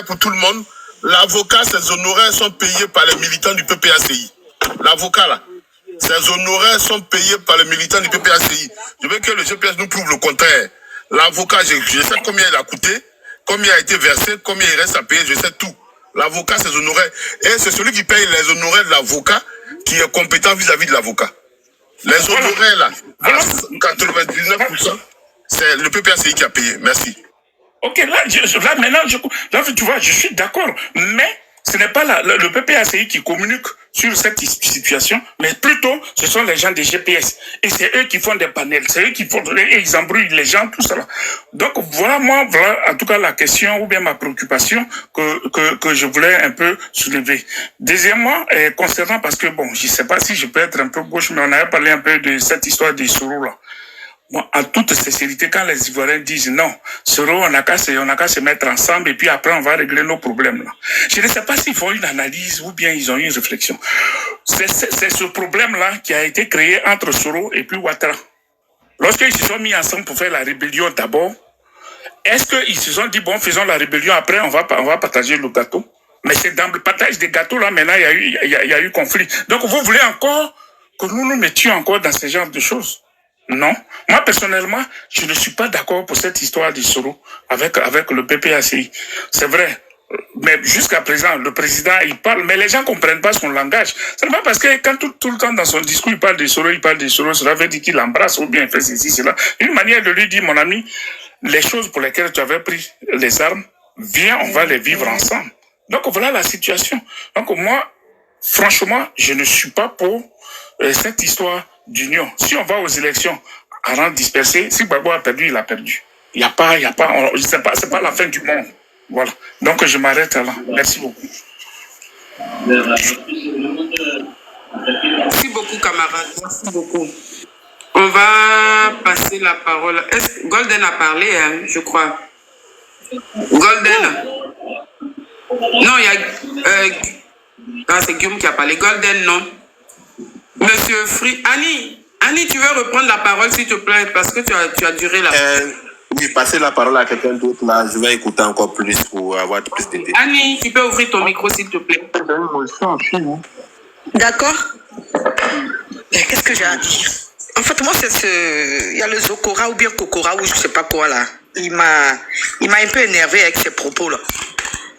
pour tout le monde, l'avocat, ses honoraires sont payés par les militants du PPACI. L'avocat, là, ses honoraires sont payés par les militants du PPACI. Je veux que le GPS nous prouve le contraire. L'avocat, je sais combien il a coûté, combien a été versé, combien il reste à payer, je sais tout. L'avocat, ses honoraires. Et c'est celui qui paye les honoraires de l'avocat qui est compétent vis-à-vis de l'avocat. Les honoraires, là, à 99%, c'est le PPACI qui a payé. Merci. Ok, là maintenant, tu vois, je suis d'accord, mais ce n'est pas le PPACI qui communique sur cette situation, mais plutôt, ce sont les gens des GPS. Et c'est eux qui font des panels, c'est eux qui font, et ils embrouillent les gens, tout ça. Donc, voilà, en tout cas, la question, ou bien ma préoccupation que je voulais un peu soulever. Deuxièmement, concernant, parce que bon, je sais pas si je peux être un peu gauche, mais on avait parlé un peu de cette histoire des Soro, là. Bon, en toute sincérité, quand les Ivoiriens disent non, on n'a qu'à se mettre ensemble et puis après on va régler nos problèmes là. Je ne sais pas s'ils font une analyse ou bien ils ont une réflexion. C'est ce problème-là qui a été créé entre Soro et puis Ouattara. Lorsqu'ils se sont mis ensemble pour faire la rébellion d'abord, est-ce qu'ils se sont dit bon, faisons la rébellion, après on va partager le gâteau? Mais c'est dans le partage des gâteaux là, maintenant il y a eu conflit. Donc vous voulez encore que nous nous mettions encore dans ce genre de choses? Non. Moi, personnellement, je ne suis pas d'accord pour cette histoire de Soro avec le PPACI. C'est vrai. Mais jusqu'à présent, le président, il parle, mais les gens ne comprennent pas son langage. Ce n'est pas parce que quand tout le temps dans son discours, il parle de Soro, cela veut dire qu'il embrasse ou bien il fait ceci, cela. Une manière de lui dire, mon ami, les choses pour lesquelles tu avais pris les armes, viens, on va les vivre ensemble. Donc voilà la situation. Donc moi, franchement, je ne suis pas pour cette histoire d'union. Si on va aux élections à rang dispersé, si Gbagbo a perdu, il a perdu. Il n'y a pas, c'est pas la fin du monde. Voilà. Donc je m'arrête là. Merci beaucoup. Merci beaucoup, camarades. Merci beaucoup. On va passer la parole. Golden a parlé, hein, je crois. Golden. Non, il y a... c'est Guillaume qui a parlé. Golden, non. Monsieur Free. Annie, tu veux reprendre la parole, s'il te plaît, parce que tu as duré là. Oui, passer la parole à quelqu'un d'autre, là, je vais écouter encore plus pour avoir plus d'idées. Annie, tu peux ouvrir ton micro, s'il te plaît. D'accord. Qu'est-ce que j'ai à dire? En fait, moi, il y a le Zokora ou bien Kokora ou je sais pas quoi là. Il m'a un peu énervé avec ses propos là.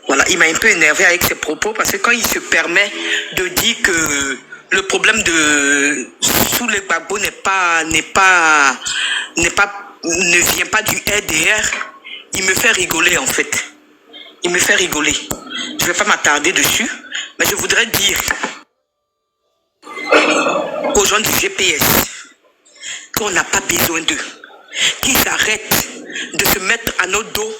Voilà, il m'a un peu énervé avec ses propos parce que quand il se permet de dire que le problème de Soulé Gbagbo ne vient pas du RDR, il me fait rigoler en fait. Il me fait rigoler. Je ne vais pas m'attarder dessus, mais je voudrais dire aux gens du GPS qu'on n'a pas besoin d'eux, qu'ils arrêtent de se mettre à nos dos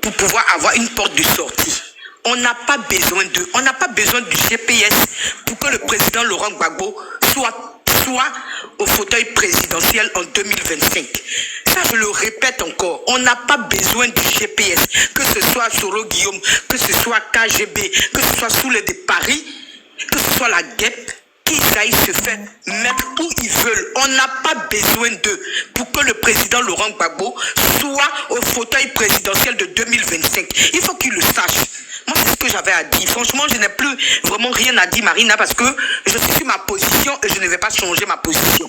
pour pouvoir avoir une porte de sortie. On n'a pas besoin d'eux. On n'a pas besoin du GPS pour que le président Laurent Gbagbo soit au fauteuil présidentiel en 2025. Ça, je le répète encore. On n'a pas besoin du GPS. Que ce soit Soro Guillaume, que ce soit KGB, que ce soit Soulé de Paris, que ce soit la guêpe, qu'ils aillent se faire mettre où ils veulent. On n'a pas besoin d'eux pour que le président Laurent Gbagbo soit au fauteuil présidentiel de 2025. Il faut qu'ils le sachent. Moi, c'est ce que j'avais à dire. Franchement, je n'ai plus vraiment rien à dire, Marina, parce que je suis sur ma position et je ne vais pas changer ma position.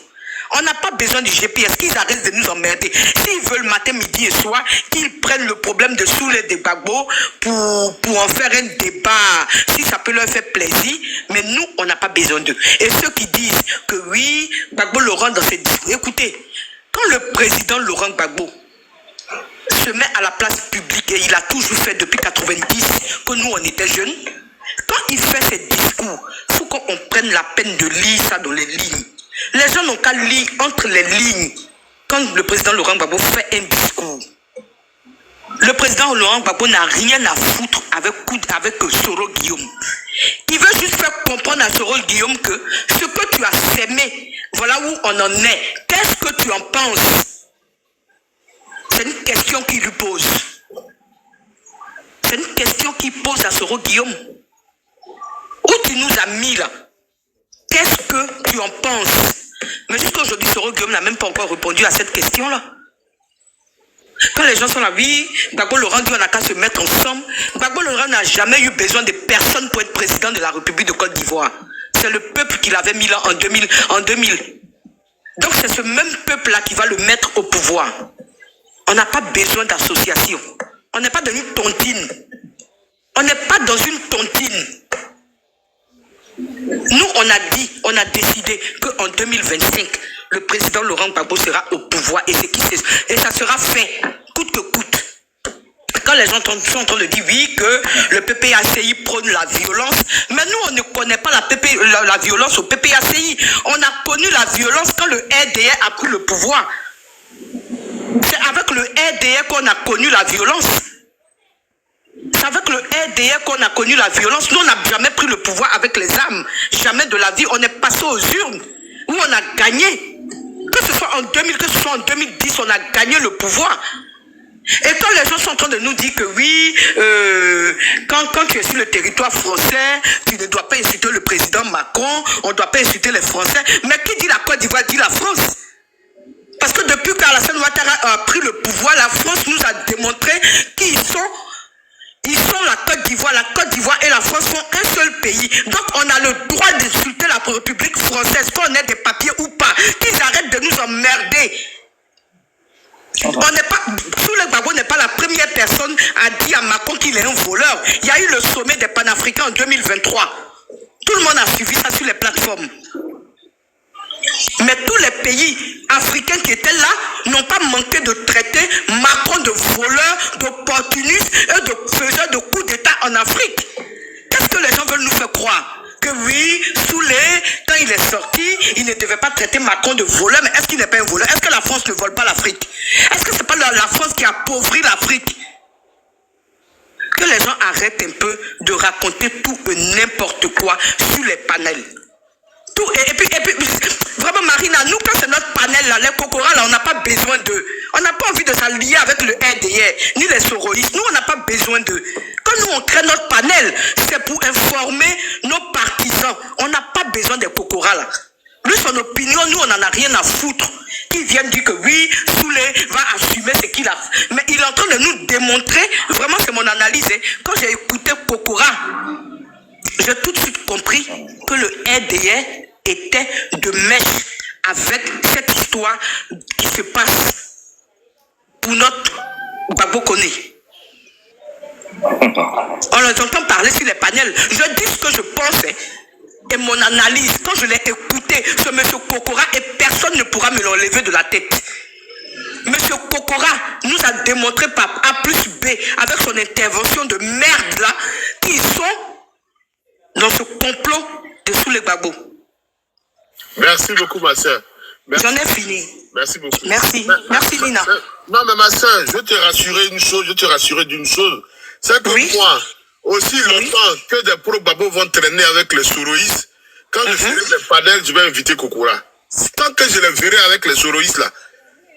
On n'a pas besoin du GPS, qu'ils arrêtent de nous emmerder. S'ils veulent matin, midi et soir, qu'ils prennent le problème de Soulé de Gbagbo pour en faire un débat, si ça peut leur faire plaisir, mais nous, on n'a pas besoin d'eux. Et ceux qui disent que oui, Gbagbo le rend dans ses discours. Écoutez, quand le président Laurent Gbagbo se met à la place publique, et il a toujours fait depuis 90 que nous, on était jeunes, quand il fait ses discours, il faut qu'on prenne la peine de lire ça dans les lignes. Les gens n'ont qu'à lire entre les lignes quand le président Laurent Gbagbo fait un discours. Le président Laurent Gbagbo n'a rien à foutre avec Soro Guillaume. Il veut juste faire comprendre à Soro Guillaume que ce que tu as sémé, voilà où on en est. Qu'est-ce que tu en penses? C'est une question qu'il lui pose. C'est une question qu'il pose à Soro Guillaume. Où tu nous as mis là? Qu'est-ce que tu en penses? Mais jusqu'à aujourd'hui, Soro Guillaume n'a même pas encore répondu à cette question-là. Quand les gens sont là, oui, Gbagbo Laurent dit on n'a qu'à se mettre ensemble. Gbagbo Laurent n'a jamais eu besoin de personne pour être président de la République de Côte d'Ivoire. C'est le peuple qui l'avait mis là en 2000. Donc c'est ce même peuple-là qui va le mettre au pouvoir. On n'a pas besoin d'association. On n'est pas dans une tontine. On n'est pas dans une tontine. Nous, on a décidé qu'en 2025, le président Laurent Gbagbo sera au pouvoir et ça sera fait, coûte que coûte. Quand les gens sont en train de dire oui, que le PPACI prône la violence, mais nous, on ne connaît pas la violence au PPACI. On a connu la violence quand le RDR a pris le pouvoir. C'est avec le RDR qu'on a connu la violence. C'est avec le RDR qu'on a connu la violence. Nous, on n'a jamais pris le pouvoir avec les armes. Jamais de la vie. On est passé aux urnes où on a gagné. Que ce soit en 2000, que ce soit en 2010, on a gagné le pouvoir. Et quand les gens sont en train de nous dire que oui, quand tu es sur le territoire français, tu ne dois pas insulter le président Macron, on ne doit pas insulter les Français. Mais qui dit la Côte d'Ivoire dit la France. Parce que depuis qu'Alassane Ouattara a pris le pouvoir, la France nous a démontré qu'ils sont. Ils sont la Côte d'Ivoire. La Côte d'Ivoire et la France sont un seul pays. Donc on a le droit d'insulter la République française, qu'on ait des papiers ou pas. Qu'ils arrêtent de nous emmerder. On n'est pas, Souley Gbagbo n'est pas la première personne à dire à Macron qu'il est un voleur. Il y a eu le sommet des panafricains en 2023. Tout le monde a suivi ça sur les plateformes. Mais tous les pays africains qui étaient là n'ont pas manqué de traiter Macron de voleur, d'opportuniste et de faiseur de coups d'État en Afrique. Qu'est-ce que les gens veulent nous faire croire? Que oui, Souley, quand il est sorti, il ne devait pas traiter Macron de voleur. Mais est-ce qu'il n'est pas un voleur? Est-ce que la France ne vole pas l'Afrique? Est-ce que ce n'est pas la France qui a appauvri l'Afrique? Que les gens arrêtent un peu de raconter tout et n'importe quoi sur les panels. Tout, et puis, vraiment Marina, nous quand c'est notre panel là, les Kokora là, on n'a pas besoin d'eux. On n'a pas envie de s'allier avec le RDR, ni les soroïstes. Nous, on n'a pas besoin d'eux. Quand nous, on crée notre panel, c'est pour informer nos partisans. On n'a pas besoin des Kokora là. Lui, son opinion, nous, on n'en a rien à foutre. Qui viennent dire que oui, Souley va assumer ce qu'il a. Mais il est en train de nous démontrer, vraiment c'est mon analyse, hein. Quand j'ai écouté Kokora, j'ai tout de suite compris que le RDR était de mèche avec cette histoire qui se passe pour notre Gbagbo Koné. On les entend parler sur les panels. Je dis ce que je pense, hein, et mon analyse. Quand je l'ai écouté, ce monsieur Kokora, et personne ne pourra me l'enlever de la tête. Monsieur Kokora nous a démontré par A plus B, avec son intervention de merde là, qu'ils sont dans ce complot de Souley Gbagbo. Merci beaucoup, ma soeur. J'en ai fini. Merci beaucoup. Merci. Merci, Lina. Non, mais ma soeur, je vais te rassurer d'une chose. C'est que oui, moi, aussi longtemps que des pro-Gbagbo vont traîner avec les soroïstes, quand je ferai des panels, je vais inviter Kokora. Tant que je les verrai avec les soroïstes là,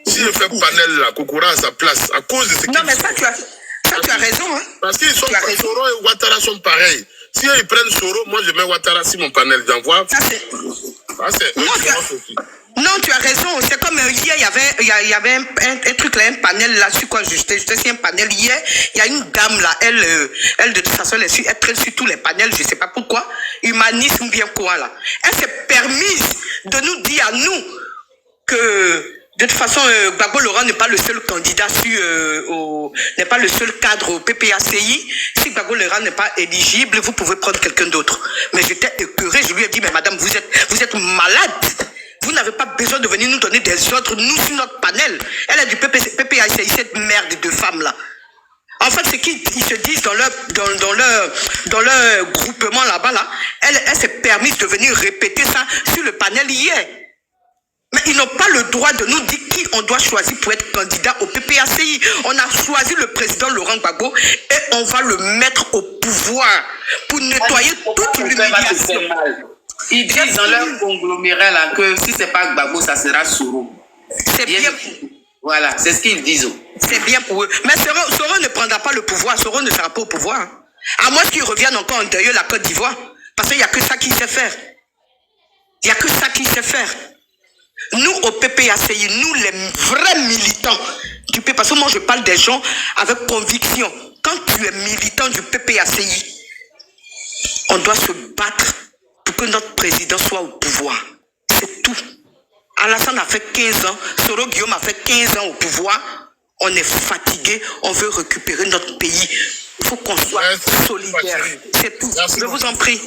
si je fais panel là, Kokora à sa place, à cause de ce qu'ils font. Non, mais ça, tu as raison. Hein. Parce qu'ils sont, Soro et Ouattara sont pareils. Si ils prennent Soro, moi je mets Ouattara sur mon panel d'envoi. Ça c'est... Non, tu as raison. C'est comme hier, il y avait un truc là, un panel là, sur quoi j'étais sur un panel hier. Il y a une dame là, elle de toute façon, elle traite sur tous les panels, je ne sais pas pourquoi. Humanisme bien quoi là. Elle s'est permise de nous dire à nous que de toute façon, Gbagbo Laurent n'est pas le seul candidat n'est pas le seul cadre au PPACI. Si Gbagbo Laurent n'est pas éligible, vous pouvez prendre quelqu'un d'autre. Mais j'étais écœuré, je lui ai dit, mais madame, vous êtes malade. Vous n'avez pas besoin de venir nous donner des ordres, nous, sur notre panel. Elle est du PPACI, cette merde de femme là. En fait, ce qu'ils se disent dans leur groupement là-bas, là, elle s'est permise de venir répéter ça sur le panel hier. Mais ils n'ont pas le droit de nous dire qui on doit choisir pour être candidat au PPACI. On a choisi le président Laurent Gbagbo et on va le mettre au pouvoir pour nettoyer toute l'humiliation. Ils disent dans leur conglomérat là que si c'est pas Gbagbo, ça sera Soro. C'est bien. Voilà, c'est ce qu'ils disent. C'est bien pour eux. Mais Soro ne prendra pas le pouvoir. Soro ne sera pas au pouvoir. À moins qu'ils reviennent encore en deuil la Côte d'Ivoire. Parce qu'il n'y a que ça qu'il sait faire. Il n'y a que ça qu'il sait faire. Nous, au PPACI, nous, les vrais militants du préoccupé parce que moi je parle des gens avec conviction. Quand tu es militant du PPACI, on doit se battre pour que notre président soit au pouvoir. C'est tout. Alassane a fait 15 ans, Soro Guillaume a fait 15 ans au pouvoir. On est fatigué, on veut récupérer notre pays. Il faut qu'on soit solidaire. C'est tout. Je vous en prie.